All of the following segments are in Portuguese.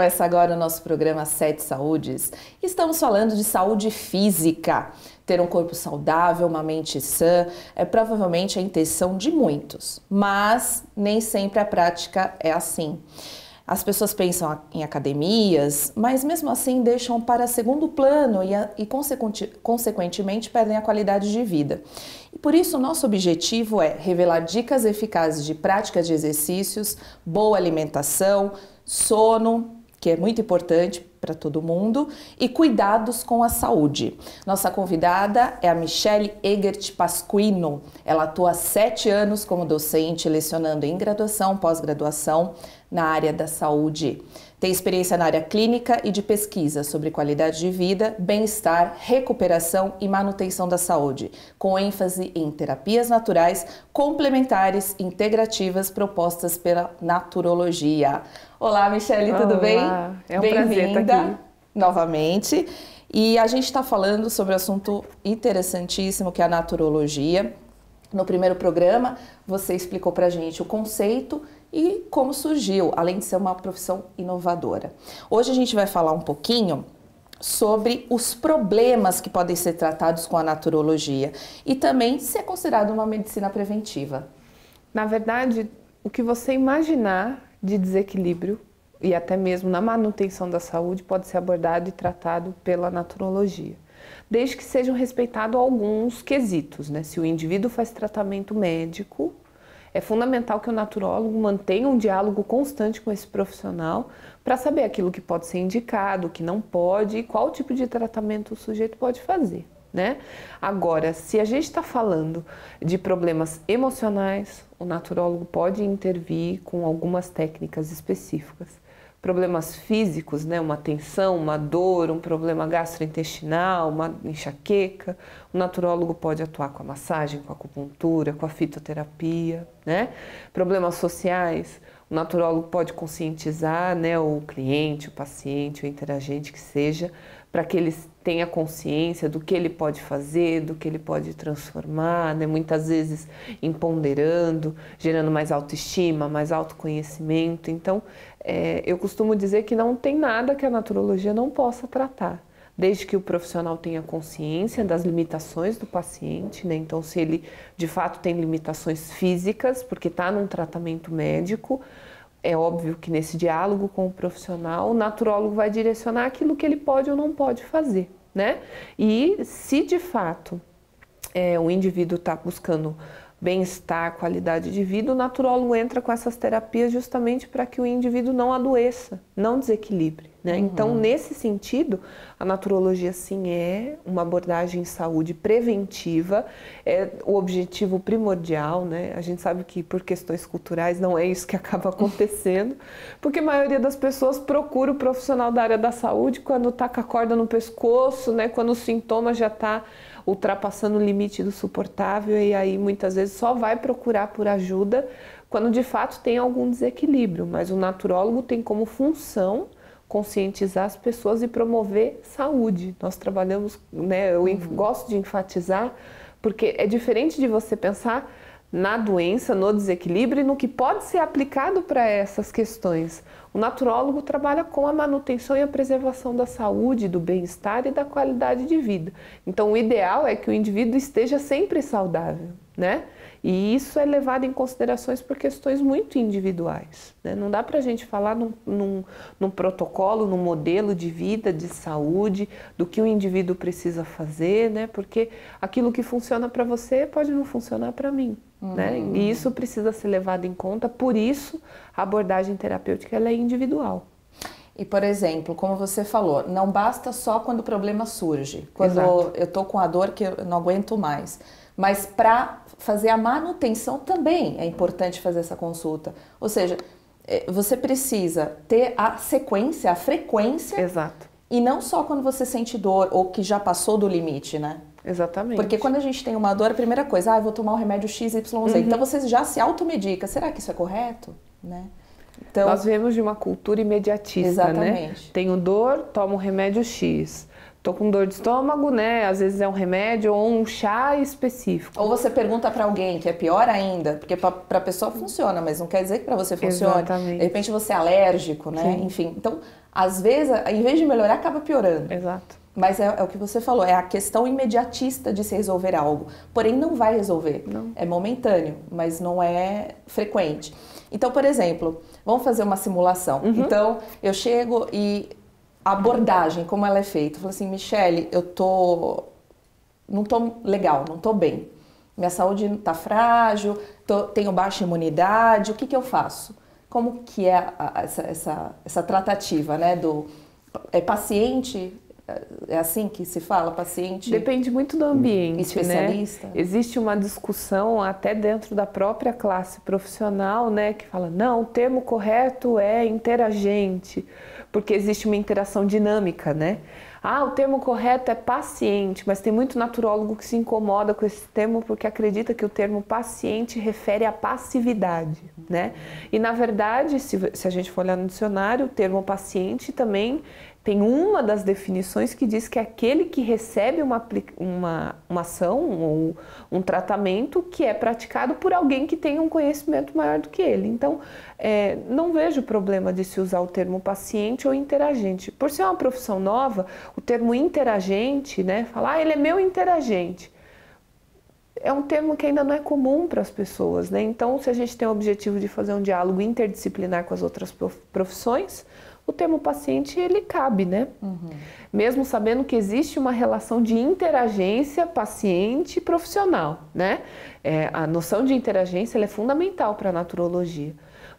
Começa agora o nosso programa Sete Saúdes. Estamos falando de saúde física. Ter um corpo saudável, uma mente sã, é provavelmente a intenção de muitos, mas nem sempre a prática é assim. As pessoas pensam em academias, mas mesmo assim deixam para segundo plano e consequentemente perdem a qualidade de vida. E por isso o nosso objetivo é revelar dicas eficazes de práticas de exercícios, boa alimentação, sono, que é muito importante para todo mundo, e cuidados com a saúde. Nossa convidada é a Michele Egert Pasquino. Ela atua há 7 anos como docente, lecionando em graduação, pós-graduação na área da saúde. Tem experiência na área clínica e de pesquisa sobre qualidade de vida, bem-estar, recuperação e manutenção da saúde, com ênfase em terapias naturais, complementares, integrativas propostas pela naturologia. Olá, Michele, tudo bem? É um prazer estar aqui novamente. E a gente está falando sobre um assunto interessantíssimo que é a naturologia. No primeiro programa, você explicou para a gente o conceito e como surgiu, além de ser uma profissão inovadora. Hoje a gente vai falar um pouquinho sobre os problemas que podem ser tratados com a naturologia e também se é considerado uma medicina preventiva. Na verdade, o que você imaginar de desequilíbrio e até mesmo na manutenção da saúde pode ser abordado e tratado pela naturologia, desde que sejam respeitados alguns quesitos, né? Se o indivíduo faz tratamento médico, é fundamental que o naturólogo mantenha um diálogo constante com esse profissional para saber aquilo que pode ser indicado, o que não pode e qual tipo de tratamento o sujeito pode fazer, né? Agora, se a gente está falando de problemas emocionais, o naturólogo pode intervir com algumas técnicas específicas. Problemas físicos, né, uma tensão, uma dor, um problema gastrointestinal, uma enxaqueca, o naturólogo pode atuar com a massagem, com a acupuntura, com a fitoterapia, né? Problemas sociais, o naturólogo pode conscientizar, né, o cliente, o paciente, o interagente que seja, para que ele tenha consciência do que ele pode fazer, do que ele pode transformar, né? Muitas vezes empoderando, gerando mais autoestima, mais autoconhecimento. Então, eu costumo dizer que não tem nada que a naturologia não possa tratar, desde que o profissional tenha consciência das limitações do paciente, né? Então, se ele de fato tem limitações físicas, porque está num tratamento médico, é óbvio que nesse diálogo com o profissional, o naturólogo vai direcionar aquilo que ele pode ou não pode fazer, né? E se de fato o indivíduo está buscando bem-estar, qualidade de vida, o naturólogo entra com essas terapias justamente para que o indivíduo não adoeça, não desequilibre, né? Então, nesse sentido, a naturologia sim é uma abordagem em saúde preventiva, é o objetivo primordial, né? A gente sabe que por questões culturais não é isso que acaba acontecendo, porque a maioria das pessoas procura o profissional da área da saúde quando está com a corda no pescoço, né? Quando o sintoma já está ultrapassando o limite do suportável e aí muitas vezes só vai procurar por ajuda quando de fato tem algum desequilíbrio, mas o naturólogo tem como função conscientizar as pessoas e promover saúde. Nós trabalhamos, né, eu gosto de enfatizar, porque é diferente de você pensar na doença, no desequilíbrio e no que pode ser aplicado para essas questões. O naturólogo trabalha com a manutenção e a preservação da saúde, do bem-estar e da qualidade de vida. Então, o ideal é que o indivíduo esteja sempre saudável, né? E isso é levado em considerações por questões muito individuais, né? Não dá para a gente falar num protocolo, num modelo de vida, de saúde, do que o indivíduo precisa fazer, né? Porque aquilo que funciona para você pode não funcionar para mim, né? E isso precisa ser levado em conta, por isso a abordagem terapêutica ela é individual. E, por exemplo, como você falou, não basta só quando o problema surge, quando eu estou com a dor que eu não aguento mais. Mas para fazer a manutenção também é importante fazer essa consulta. Ou seja, você precisa ter a sequência, a frequência. Exato. E não só quando você sente dor ou que já passou do limite, né? Exatamente. Porque quando a gente tem uma dor, a primeira coisa, eu vou tomar o remédio XYZ. Então você já se automedica. Será que isso é correto? Né? Então, nós vemos de uma cultura imediatista, exatamente, né? Tenho dor, tomo um remédio X. tô com dor de estômago, né? Às vezes é um remédio ou um chá específico. Ou você pergunta para alguém, que é pior ainda, porque para a pessoa funciona, mas não quer dizer que para você funcione. Exatamente. De repente você é alérgico, né? Sim. Enfim, então, às vezes, em vez de melhorar, acaba piorando. Exato. Mas é o que você falou, é a questão imediatista de se resolver algo. Porém, não vai resolver. Não. É momentâneo, mas não é frequente. Então, por exemplo, vamos fazer uma simulação. Então, eu chego e a abordagem, como ela é feita, eu falo assim, Michele, não tô legal, não tô bem. Minha saúde tá frágil, tenho baixa imunidade, o que eu faço? Como que é essa tratativa, né? Paciente... É assim que se fala, paciente? Depende muito do ambiente, especialista? Né? Existe uma discussão até dentro da própria classe profissional, né, que fala, não, o termo correto é interagente, porque existe uma interação dinâmica, né? Ah, o termo correto é paciente, mas tem muito naturólogo que se incomoda com esse termo porque acredita que o termo paciente refere à passividade, né? E na verdade, se a gente for olhar no dicionário, o termo paciente também tem uma das definições que diz que é aquele que recebe uma ação ou um tratamento que é praticado por alguém que tem um conhecimento maior do que ele. Então, não vejo problema de se usar o termo paciente ou interagente. Por ser uma profissão nova, o termo interagente, né, falar, ele é meu interagente, é um termo que ainda não é comum para as pessoas, né? Então, se a gente tem o objetivo de fazer um diálogo interdisciplinar com as outras profissões, o termo paciente, ele cabe, né? Mesmo sabendo que existe uma relação de interagência paciente-profissional, né? A noção de interagência ela é fundamental para a naturologia.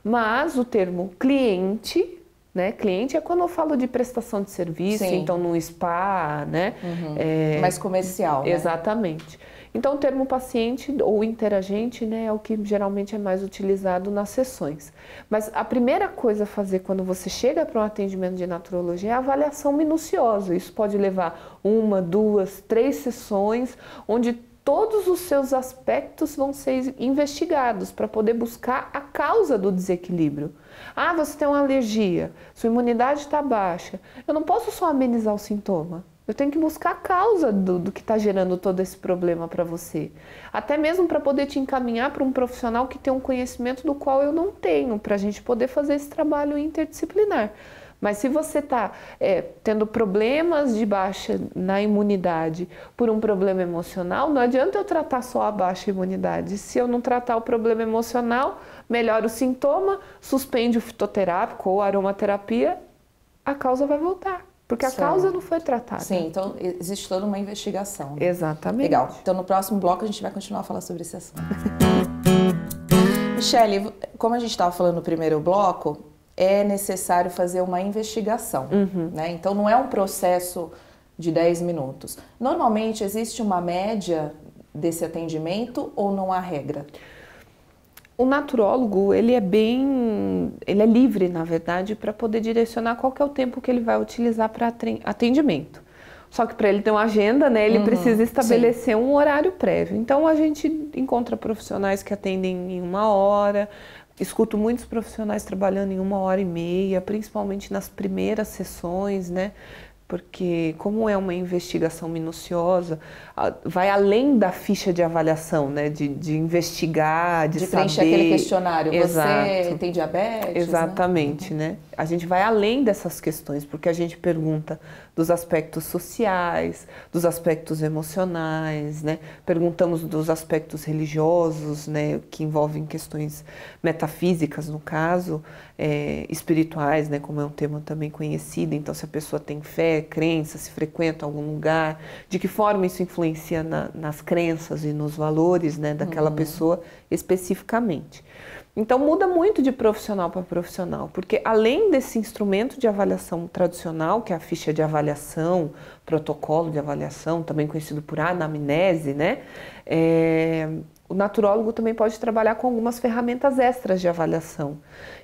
Mas o termo cliente, né? Cliente é quando eu falo de prestação de serviço, Sim. Então num spa, né? Mais comercial, né? Exatamente. Então, o termo paciente ou interagente, né, é o que geralmente é mais utilizado nas sessões. Mas a primeira coisa a fazer quando você chega para um atendimento de naturologia é a avaliação minuciosa. Isso pode levar 1, 2, 3 sessões, onde todos os seus aspectos vão ser investigados para poder buscar a causa do desequilíbrio. Ah, você tem uma alergia, sua imunidade está baixa. Eu não posso só amenizar o sintoma. Eu tenho que buscar a causa do que está gerando todo esse problema para você. Até mesmo para poder te encaminhar para um profissional que tem um conhecimento do qual eu não tenho, para a gente poder fazer esse trabalho interdisciplinar. Mas se você está tendo problemas de baixa na imunidade por um problema emocional, não adianta eu tratar só a baixa imunidade. Se eu não tratar o problema emocional, melhora o sintoma, suspende o fitoterápico ou a aromaterapia, a causa vai voltar. Porque a causa não foi tratada. Sim, então existe toda uma investigação. Né? Exatamente. Legal. Então no próximo bloco a gente vai continuar a falar sobre esse assunto. Michele, como a gente estava falando no primeiro bloco, é necessário fazer uma investigação. Né? Então não é um processo de 10 minutos. Normalmente existe uma média desse atendimento ou não há regra? O naturólogo, ele é livre, na verdade, para poder direcionar qual que é o tempo que ele vai utilizar para atendimento. Só que para ele ter uma agenda, né, ele precisa estabelecer um horário prévio. Então, a gente encontra profissionais que atendem em 1 hora, escuto muitos profissionais trabalhando em 1h30, principalmente nas primeiras sessões, né? Porque como é uma investigação minuciosa, vai além da ficha de avaliação, né? De investigar, de saber... preencher aquele questionário. Exato. Você tem diabetes? Exatamente, né? A gente vai além dessas questões, porque a gente pergunta dos aspectos sociais, dos aspectos emocionais, né? Perguntamos dos aspectos religiosos, né? Que envolvem questões metafísicas, no caso, espirituais, né? Como é um tema também conhecido. Então, se a pessoa tem fé, crença, se frequenta algum lugar, de que forma isso influencia nas crenças e nos valores, né, daquela pessoa especificamente. Então muda muito de profissional para profissional, porque além desse instrumento de avaliação tradicional, que é a ficha de avaliação, protocolo de avaliação, também conhecido por anamnese, né, o naturólogo também pode trabalhar com algumas ferramentas extras de avaliação.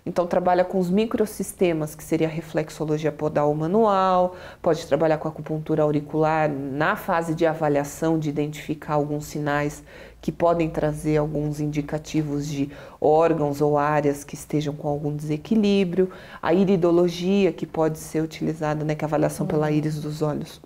Então trabalha com os microsistemas, que seria a reflexologia podal manual, pode trabalhar com a acupuntura auricular na fase de avaliação, de identificar alguns sinais que podem trazer alguns indicativos de órgãos ou áreas que estejam com algum desequilíbrio. A iridologia, que pode ser utilizada, né, que é a avaliação pela íris dos olhos,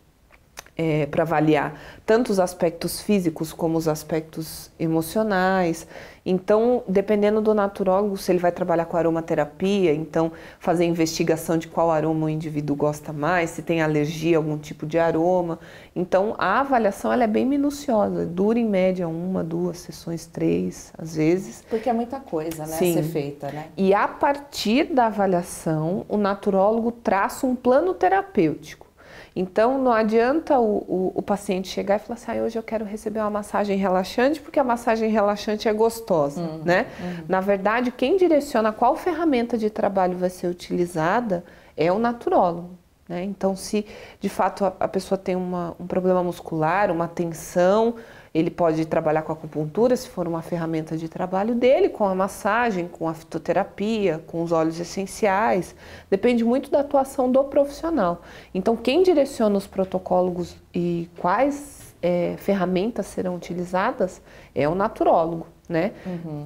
para avaliar tanto os aspectos físicos como os aspectos emocionais. Então, dependendo do naturólogo, se ele vai trabalhar com aromaterapia, então fazer investigação de qual aroma o indivíduo gosta mais, se tem alergia a algum tipo de aroma. Então, a avaliação ela é bem minuciosa, dura em média 1, 2 sessões, 3, às vezes. Porque é muita coisa, né, Sim. ser feita, né? E a partir da avaliação, o naturólogo traça um plano terapêutico. Então, não adianta o paciente chegar e falar assim, hoje eu quero receber uma massagem relaxante, porque a massagem relaxante é gostosa, né? Na verdade, quem direciona qual ferramenta de trabalho vai ser utilizada é o naturólogo, né? Então, se de fato a pessoa tem um problema muscular, uma tensão, ele pode trabalhar com a acupuntura, se for uma ferramenta de trabalho dele, com a massagem, com a fitoterapia, com os óleos essenciais. Depende muito da atuação do profissional. Então, quem direciona os protocolos e quais ferramentas serão utilizadas é o naturólogo, né?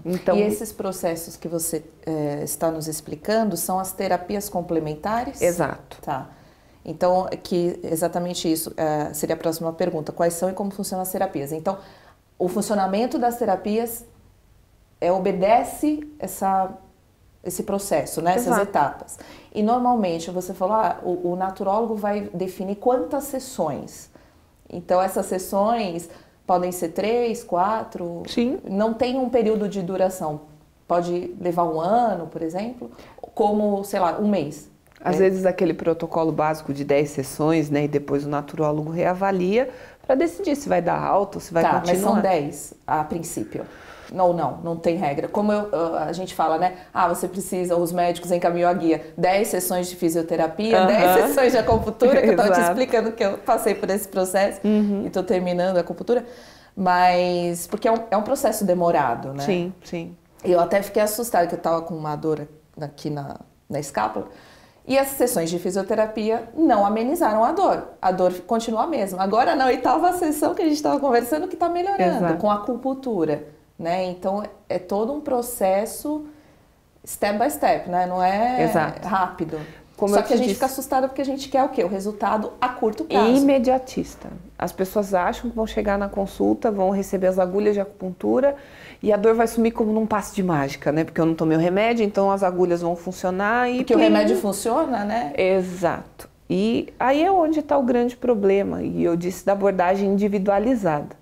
Então, e esses processos que você está nos explicando são as terapias complementares? Exato. Tá. Então, exatamente isso seria a próxima pergunta. Quais são e como funcionam as terapias? Então, o funcionamento das terapias obedece esse processo, né? Essas etapas. E normalmente, você falou, o naturólogo vai definir quantas sessões. Então, essas sessões podem ser 3, 4? Sim. Não tem um período de duração. Pode levar 1 ano, por exemplo, como, sei lá, 1 mês. Às vezes aquele protocolo básico de 10 sessões, né? E depois o naturólogo reavalia para decidir se vai dar alta ou se vai continuar. Mas são 10 a princípio. Não tem regra. Como a gente fala, né? Você precisa, os médicos encaminham a guia, 10 sessões de fisioterapia, 10 sessões de acupuntura, que eu estava te explicando que eu passei por esse processo e estou terminando a acupuntura. Mas, porque é um processo demorado, né? Sim, sim. Eu até fiquei assustada, que eu estava com uma dor aqui na escápula. E as sessões de fisioterapia não amenizaram a dor continua a mesma. Agora, na 8ª sessão que a gente estava conversando, que está melhorando, com a acupuntura, né? Então, é todo um processo step by step, né? Não é rápido. Só que a gente fica assustada porque a gente quer o quê? O resultado a curto prazo. Imediatista. As pessoas acham que vão chegar na consulta, vão receber as agulhas de acupuntura e a dor vai sumir como num passe de mágica, né? Porque eu não tomei o remédio, então as agulhas vão funcionar e... Porque o remédio funciona, né? Exato. E aí é onde está o grande problema, e eu disse da abordagem individualizada.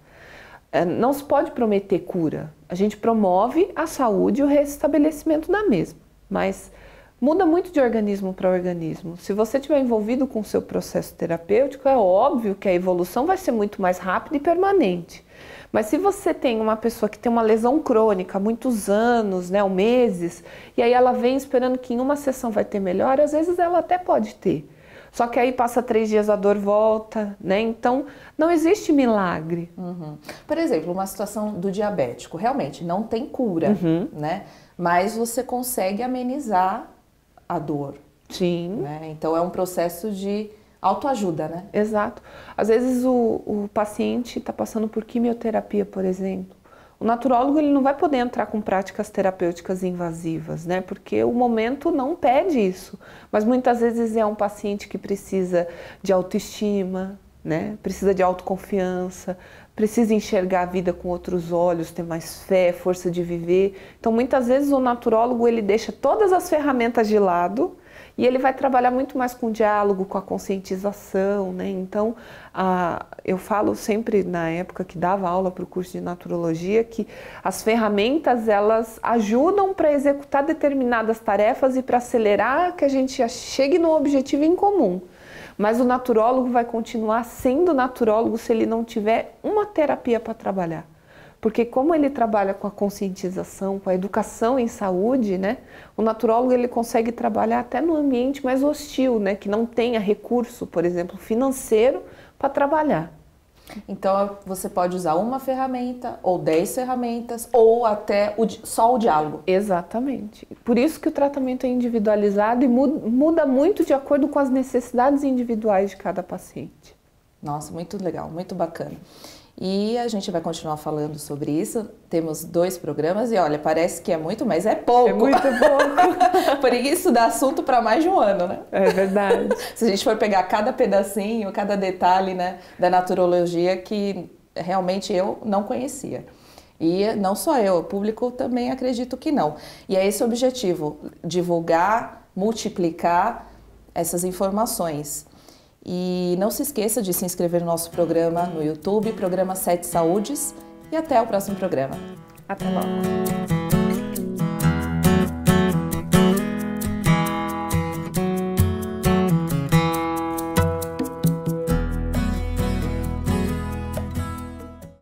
Não se pode prometer cura. A gente promove a saúde e o restabelecimento da mesma, mas muda muito de organismo para organismo. Se você estiver envolvido com o seu processo terapêutico, é óbvio que a evolução vai ser muito mais rápida e permanente. Mas se você tem uma pessoa que tem uma lesão crônica há muitos anos, né, ou meses, e aí ela vem esperando que em uma sessão vai ter melhora, às vezes ela até pode ter. Só que aí passa 3 dias, a dor volta, né? Então, não existe milagre. Por exemplo, uma situação do diabético, realmente não tem cura, né? Mas você consegue amenizar a dor. Sim. Né? Então, é um processo de autoajuda, né? Exato. Às vezes o paciente está passando por quimioterapia, por exemplo. O naturólogo ele não vai poder entrar com práticas terapêuticas invasivas, né? Porque o momento não pede isso. Mas muitas vezes é um paciente que precisa de autoestima, né? Precisa de autoconfiança, precisa enxergar a vida com outros olhos, ter mais fé, força de viver. Então, muitas vezes o naturólogo ele deixa todas as ferramentas de lado e ele vai trabalhar muito mais com o diálogo, com a conscientização, né? Então, eu falo sempre na época que dava aula para o curso de naturologia que as ferramentas elas ajudam para executar determinadas tarefas e para acelerar que a gente chegue no objetivo em comum. Mas o naturólogo vai continuar sendo naturólogo se ele não tiver uma terapia para trabalhar. Porque como ele trabalha com a conscientização, com a educação em saúde, né, o naturólogo ele consegue trabalhar até no ambiente mais hostil, né, que não tenha recurso, por exemplo, financeiro para trabalhar. Então, você pode usar uma ferramenta, ou 10 ferramentas, ou até só o diálogo. Exatamente. Por isso que o tratamento é individualizado e muda muito de acordo com as necessidades individuais de cada paciente. Nossa, muito legal, muito bacana. E a gente vai continuar falando sobre isso. Temos 2 programas e olha, parece que é muito, mas é pouco. É muito pouco. Por isso dá assunto para mais de um ano, né? É verdade. Se a gente for pegar cada pedacinho, cada detalhe, né, da naturologia que realmente eu não conhecia. E não só eu, o público também acredito que não. E é esse o objetivo, divulgar, multiplicar essas informações. E não se esqueça de se inscrever no nosso programa no YouTube, Programa 7 Saúdes, e até o próximo programa. Até logo.